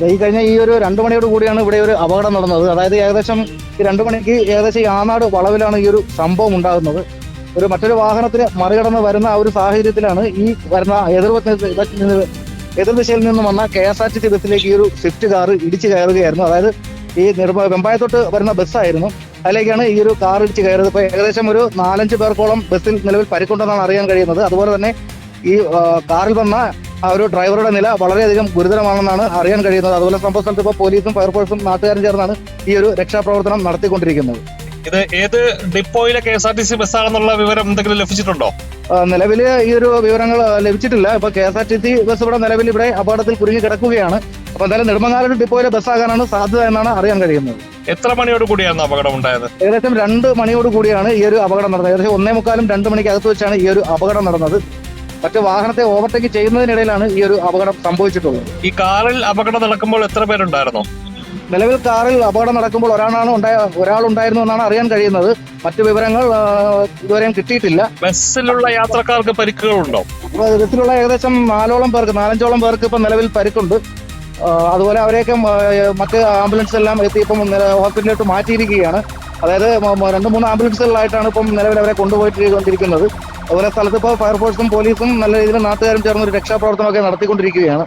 ഈ കഴിഞ്ഞ ഈ ഒരു 2 മണിയോട് കൂടിയാണ് ഇവിടെ ഒരു അപകടം നടന്നത്. അതായത് ഏകദേശം ഈ 2 മണിക്ക് ഏകദേശം ഈ ആനാട് വളവിലാണ് ഈ ഒരു സംഭവം ഉണ്ടാകുന്നത്. മറ്റൊരു വാഹനത്തിന് മറികടന്ന് വരുന്ന ആ ഒരു സാഹചര്യത്തിലാണ് ഈ വരുന്ന എതിർദിശയിൽ നിന്നും വന്ന KSRTC ബസ്സിലേക്ക് ഈ ഒരു സ്വിഫ്റ്റ് കാർ ഇടിച്ചു കയറുകയായിരുന്നു. അതായത് ഈ വെമ്പായത്തോട്ട് വരുന്ന ബസ്സായിരുന്നു. അതിലേക്കാണ് ഈ ഒരു കാർ ഇടിച്ച് കയറിയത്. ഇപ്പോൾ ഏകദേശം ഒരു 4-5 പേർക്കോളം ബസ്സിൽ നിലവിൽ പരിക്കുണ്ടെന്നാണ് അറിയാൻ കഴിയുന്നത്. അതുപോലെ തന്നെ ഈ കാറിൽ വന്ന ആ ഒരു ഡ്രൈവറുടെ നില വളരെയധികം ഗുരുതരമാണെന്നാണ് അറിയാൻ കഴിയുന്നത്. അതുപോലെ സംഭവ സ്ഥലത്ത് ഇപ്പോൾ പോലീസും ഫയർഫോഴ്സും നാട്ടുകാരും ചേർന്നാണ് ഈ ഒരു രക്ഷാപ്രവർത്തനം നടത്തിക്കൊണ്ടിരിക്കുന്നത്. ഇത് ഏത് ഡിപ്പോയിലെ KSRTC ബസ്സാണെന്നുള്ള വിവരം എന്തെങ്കിലും ലഭിച്ചിട്ടുണ്ടോ? നിലവിൽ ഈ ഒരു വിവരങ്ങൾ ലഭിച്ചിട്ടില്ല. ഇപ്പൊ KSRTC ബസ് ഇവിടെ നിലവിൽ ഇവിടെ അപകടത്തിൽ കുരുങ്ങി കിടക്കുകയാണ്. അപ്പൊ എന്തായാലും നെടുമങ്ങാട് ഡിപ്പോയിലെ ബസ്സാകാനാണ് സാധ്യത എന്നാണ് അറിയാൻ കഴിയുന്നത്. എത്ര മണിയോട് കൂടിയാണ് അപകടം ഉണ്ടായത്? ഏകദേശം 2 മണിയോട് കൂടിയാണ് ഈ ഒരു അപകടം നടന്നത്. ഏകദേശം 1:45-2 മണിക്ക് അകത്ത് വെച്ചാണ് ഈ ഒരു അപകടം നടന്നത്. മറ്റു വാഹനത്തെ ഓവർടേക്ക് ചെയ്യുന്നതിനിടയിലാണ് ഈ ഒരു അപകടം സംഭവിച്ചിട്ടുള്ളത്. ഈ കാറിൽ അപകടം നടക്കുമ്പോൾ എത്ര പേരുണ്ടായിരുന്നോ? നിലവിൽ കാറിൽ അപകടം നടക്കുമ്പോൾ ഒരാളുണ്ടായിരുന്നു എന്നാണ് അറിയാൻ കഴിയുന്നത്. മറ്റു വിവരങ്ങൾ ഇതുവരെയും കിട്ടിയിട്ടില്ല. ബസ്സിലുള്ള യാത്രക്കാർക്ക് പരിക്കുകളുണ്ടോ? ബസ്സിലുള്ള ഏകദേശം 4-5ഓളം പേർക്ക് ഇപ്പം നിലവിൽ പരിക്കുണ്ട്. അതുപോലെ അവരെയൊക്കെ മറ്റ് ആംബുലൻസ് എല്ലാം എത്തി ഇപ്പം ഹോസ്പിറ്റലിലോട്ട് മാറ്റിയിരിക്കുകയാണ്. അതായത് 2-3 ആംബുലൻസുകളിലായിട്ടാണ് ഇപ്പം നിലവിൽ അവരെ കൊണ്ടുപോയിക്കൊണ്ടിരിക്കുന്നത്. അതുപോലെ സ്ഥലത്ത് ഇപ്പോൾ ഫയർഫോഴ്സും പോലീസും നല്ല രീതിയിൽ നാട്ടുകാരും ചേർന്ന് ഒരു രക്ഷാപ്രവർത്തനമൊക്കെ നടത്തിക്കൊണ്ടിരിക്കുകയാണ്.